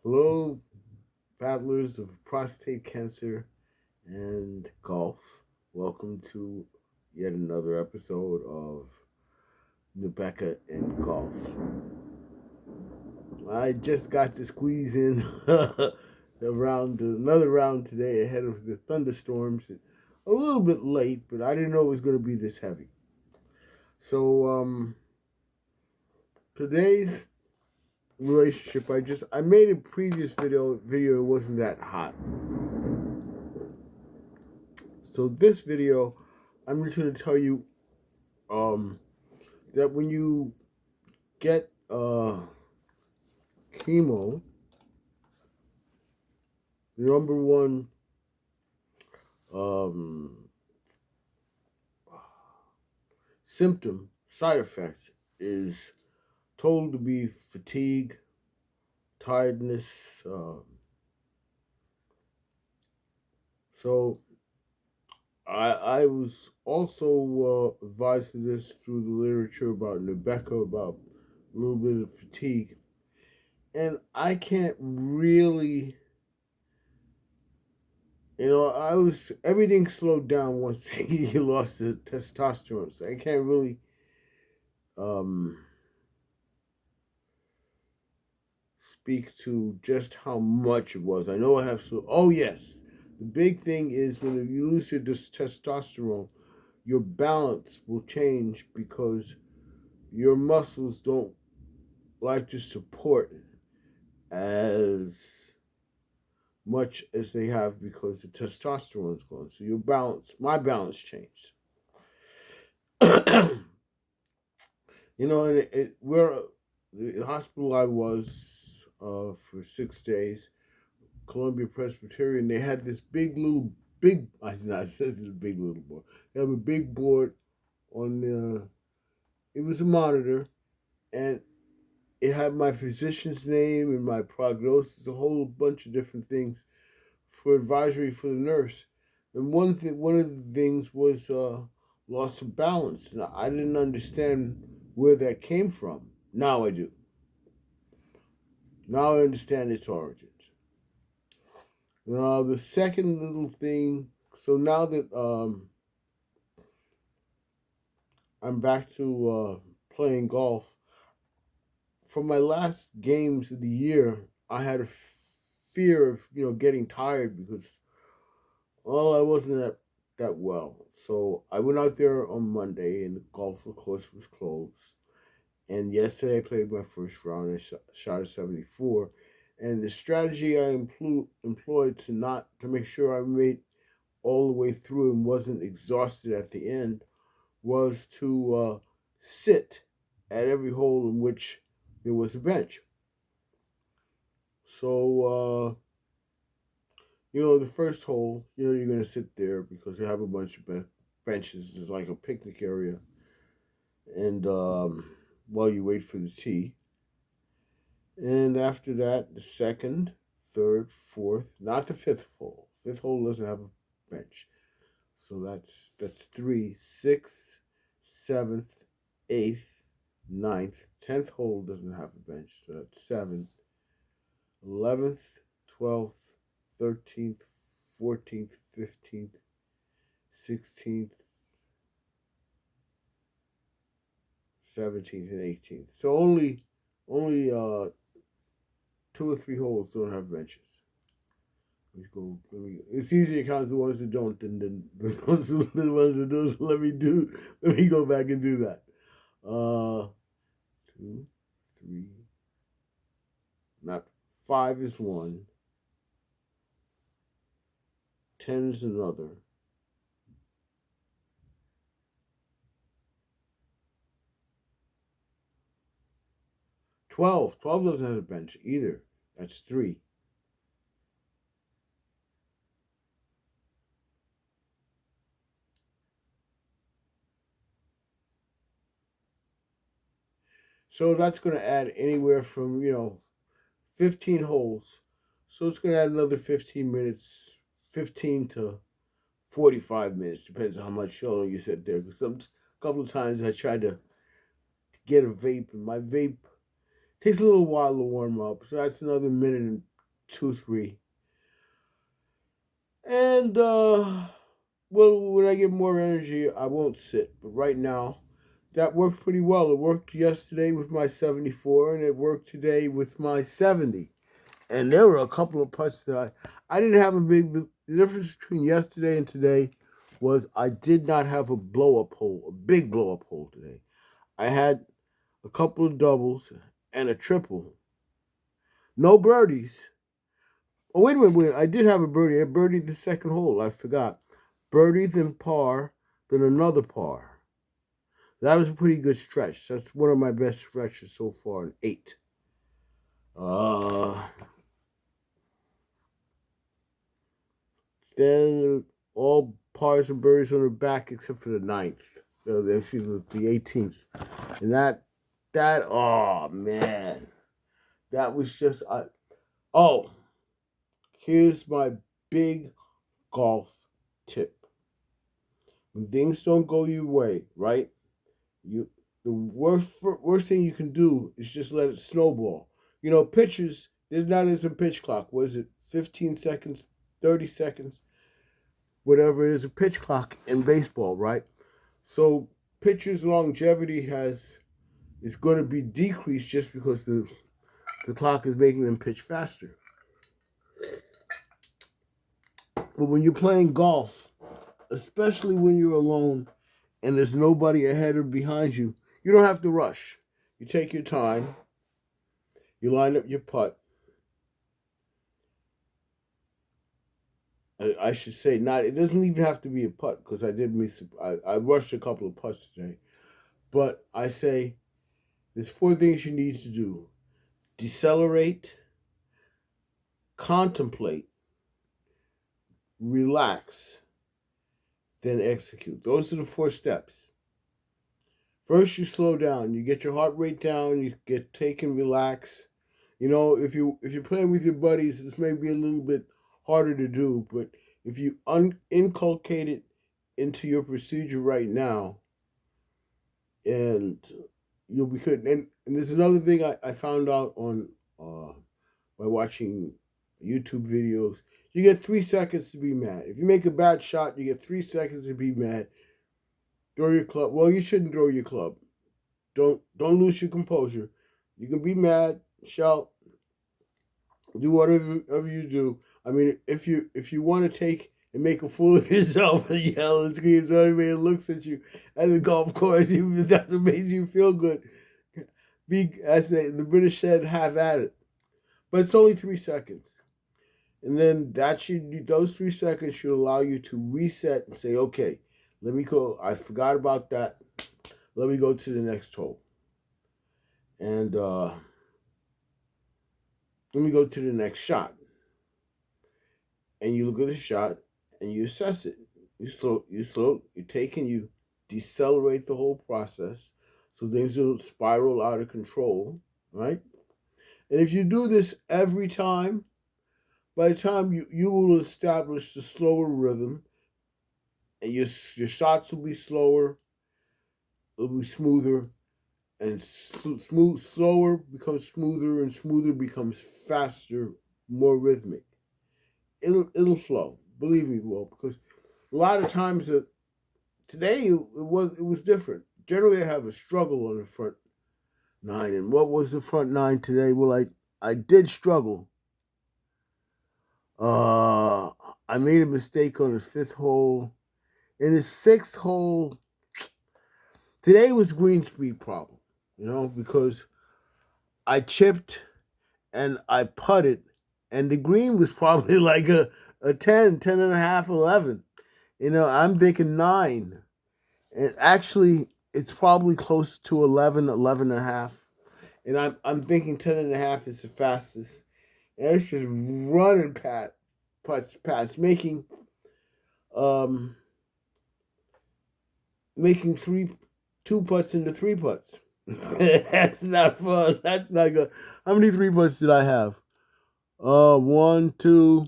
Hello, battlers of prostate cancer and golf. Welcome to yet another episode of Nubeqa and Golf. I just got to squeeze in another round today ahead of the thunderstorms. A little bit late, but I didn't know it was going to be this heavy. So today's relationship, I made a previous video. It wasn't that hot. So this video, I'm just going to tell you that when you get chemo, the number one um, symptom, side effect, is told to be fatigue, tiredness. So I was also advised to this through the literature about Nubeqa, about a little bit of fatigue. And I can't really, everything slowed down once he lost the testosterone. So I can't really um, speak to just how much it was. I know I have oh yes. The big thing is when you lose your testosterone, your balance will change because your muscles don't like to support as much as they have because the testosterone is gone. So my balance changed. Where the hospital I was for 6 days, Columbia Presbyterian, they had this I said it's a big little board. They have a big board on it was a monitor, and it had my physician's name and my prognosis, a whole bunch of different things for advisory for the nurse. And one of the things was loss of balance. And I didn't understand where that came from. Now I do. Now I understand its origins. Now the second little thing. So now that I'm back to playing golf, for my last games of the year, I had a fear of getting tired because I wasn't that well. So I went out there on Monday, and the golf course was closed. And yesterday I played my first round and shot a 74. And the strategy I employed to make sure I made all the way through and wasn't exhausted at the end was to sit at every hole in which there was a bench. So the first hole, you're gonna sit there because they have a bunch of benches. It's like a picnic area, and while you wait for the tee, and after that, the second, third, fourth, not the fifth hole. Fifth hole doesn't have a bench, so that's three, sixth, seventh, eighth, ninth, 10th hole doesn't have a bench, so that's 7, 11th, 12th, 13th, 14th, 15th, 16th, 17th, and 18th. So only 2 or 3 holes don't have benches. It's easier to count the ones that don't than the ones that do. So let me go back and do that. 2, 3, not 5 is 1. 10 is another. 12 doesn't have a bench either. That's 3. So that's going to add anywhere from 15 holes. So it's going to add another 15 minutes, 15 to 45 minutes, depends on how much long you sit there. Because a couple of times I tried to get a vape, and my vape takes a little while to warm up. So that's another minute and 2, 3. And well, when I get more energy, I won't sit. But right now, that worked pretty well. It worked yesterday with my 74, and it worked today with my 70. And there were a couple of putts that I didn't have a big. The difference between yesterday and today was I did not have a blow up hole, a big blow up hole today. I had a couple of doubles and a triple. No birdies. Oh, wait. I did have a birdie. I birdied the second hole. I forgot. Birdie, then par, then another par. That was a pretty good stretch. That's one of my best stretches so far, an 8. Then all pars and birdies on the back except for the 9th. Let's see, the 18th. And oh, man. That was just, oh, here's my big golf tip. When things don't go your way, right? The worst thing you can do is just let it snowball. You know, pitchers, there's not as a pitch clock. What is it? 15 seconds, 30 seconds, whatever it is, a pitch clock in baseball, right? So pitchers' longevity is going to be decreased just because the clock is making them pitch faster. But when you're playing golf, especially when you're alone and there's nobody ahead or behind you, you don't have to rush. You take your time. You line up your putt. I should say not. It doesn't even have to be a putt because I did miss. I rushed a couple of putts today, but I say there's 4 things you need to do: decelerate, contemplate, relax, then execute. Those are the 4 steps. First, you slow down. You get your heart rate down. You get taken, relax. You know, if you're playing with your buddies, this may be a little bit harder to do, but if you inculcate it into your procedure right now, and you'll be good. And there's another thing I found out on by watching YouTube videos. You get 3 seconds to be mad. If you make a bad shot, you get 3 seconds to be mad. Throw your club. Well, you shouldn't throw your club. Don't lose your composure. You can be mad, shout, do whatever you do. I mean, if you want to take and make a fool of yourself and yell and scream so everybody looks at you at the golf course, even if that's what makes you feel good, as the British said, have at it. But it's only 3 seconds. And then those 3 seconds should allow you to reset and say, okay, let me go. I forgot about that. Let me go to the next hole. And let me go to the next shot. And you look at the shot and you assess it. You take and you decelerate the whole process so things don't spiral out of control, right? And if you do this every time, by the time you will establish the slower rhythm, and your shots will be slower, it'll be smoother, and slower becomes smoother, and smoother becomes faster, more rhythmic. It'll flow. Believe me, it will, because a lot of times today it was different. Generally, I have a struggle on the front 9, and what was the front 9 today? Well, I did struggle. I made a mistake on the 5th hole. In the 6th hole, today was green speed problem, because I chipped and I putted, and the green was probably like a 10 and a half, 11. I'm thinking 9. And actually, it's probably close to 11 and a half. And I'm thinking 10 and a half is the fastest. And it's just running past, making 2 putts into 3 putts. That's not fun. That's not good. How many 3 putts did I have? 1, 2.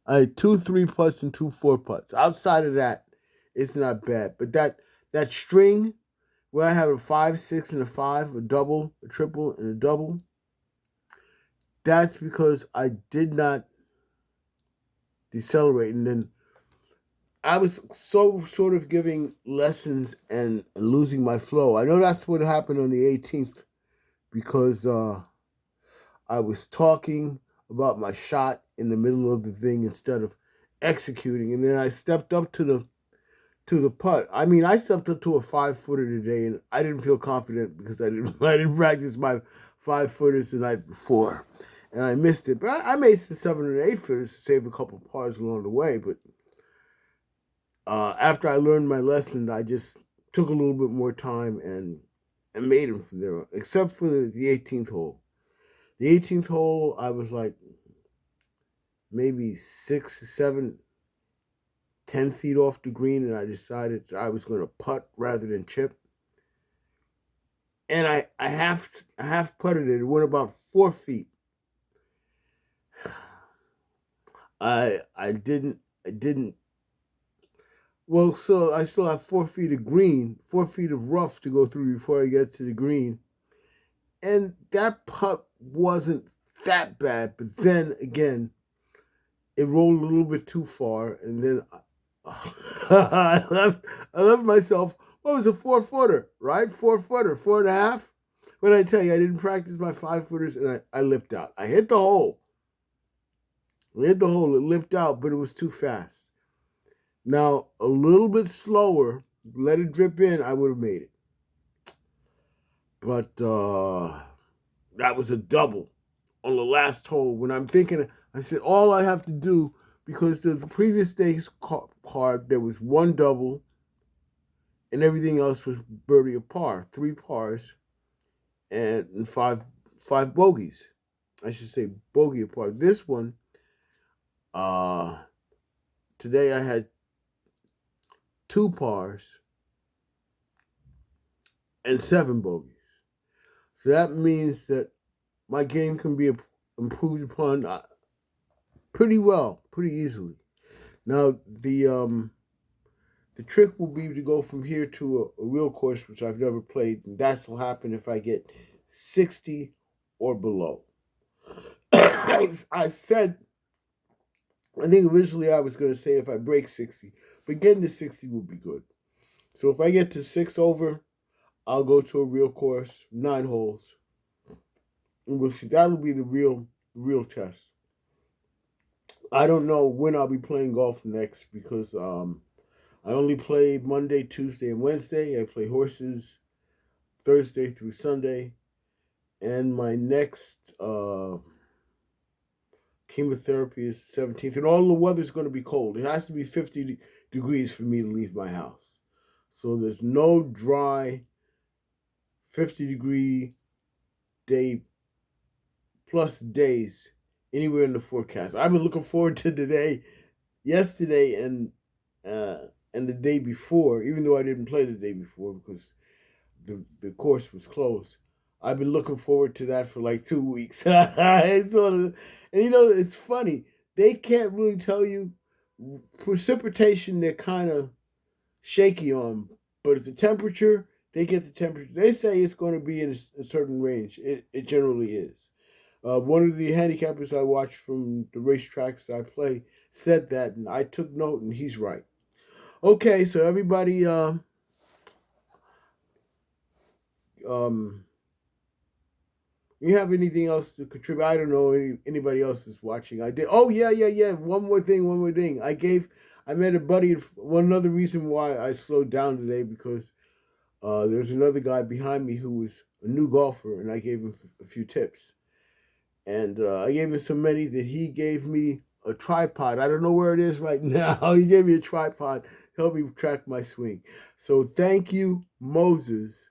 I had 2 3 putts and 2 4 putts. Outside of that, it's not bad. But that string where I have a 5, 6, and a 5, a double, a triple, and a double, that's because I did not decelerate. And then I was so sort of giving lessons and losing my flow. I know that's what happened on the 18th because I was talking about my shot in the middle of the thing instead of executing. And then I stepped up to the putt. I mean, I stepped up to a 5-footer today, and I didn't feel confident because I didn't practice my 5-footers the night before, and I missed it. But I made some 7 and 8 footers to save a couple pars along the way. But after I learned my lesson, I just took a little bit more time and made them from there. Except for the 18th hole. The 18th hole, I was like maybe 6, 7, 10 feet off the green, and I decided I was going to putt rather than chip. And I half putted it. It went about 4 feet. I didn't. Well, so I still have 4 feet of green, 4 feet of rough to go through before I get to the green. And that putt wasn't that bad, but then again, it rolled a little bit too far, and then I left myself. What was a 4-footer, right? 4-footer, 4.5. But I tell you, I didn't practice my 5-footers, and I lipped out. I hit the hole. It lipped out, but it was too fast. Now, a little bit slower, let it drip in, I would have made it. But that was a double on the last hole. When I'm thinking, I said, all I have to do, because the previous day's card, there was one double, and everything else was birdie or par, 3 pars, and five bogeys. I should say bogey or par. This one, today I had 2 pars and 7 bogeys. So that means that my game can be improved upon pretty well, pretty easily. Now the trick will be to go from here to a real course, which I've never played, and that's will happen if I get 60 or below. I said, I think originally I was going to say if I break 60, but getting to 60 will be good. So if I get to 6 over, I'll go to a real course, 9 holes, and we'll see. That'll be the real test. I don't know when I'll be playing golf next because I only play Monday, Tuesday, and Wednesday. I play horses Thursday through Sunday, and my next chemotherapy is 17th, and all the weather's going to be cold. It has to be 50 degrees for me to leave my house. So there's no dry 50-degree day plus days anywhere in the forecast. I've been looking forward to yesterday, and the day before, even though I didn't play the day before because the course was closed. I've been looking forward to that for like 2 weeks. And it's funny. They can't really tell you precipitation. They're kind of shaky on, but it's the temperature. They get the temperature. They say it's going to be in a certain range. It generally is. One of the handicappers I watched from the racetracks I play said that, and I took note, and he's right. Okay, so everybody, you have anything else to contribute? I don't know anybody else is watching. I did. Oh yeah. One more thing. I met a buddy. One other reason why I slowed down today because there's another guy behind me who was a new golfer, and I gave him a few tips. And I gave him so many that he gave me a tripod. I don't know where it is right now. He gave me a tripod to help me track my swing. So thank you, Moses.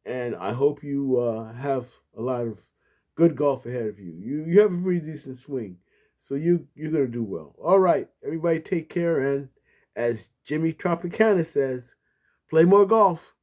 And I hope you have a lot of good golf ahead of you. You have a pretty decent swing. So you're going to do well. All right. Everybody take care. And as Jimmy Tropicana says, play more golf.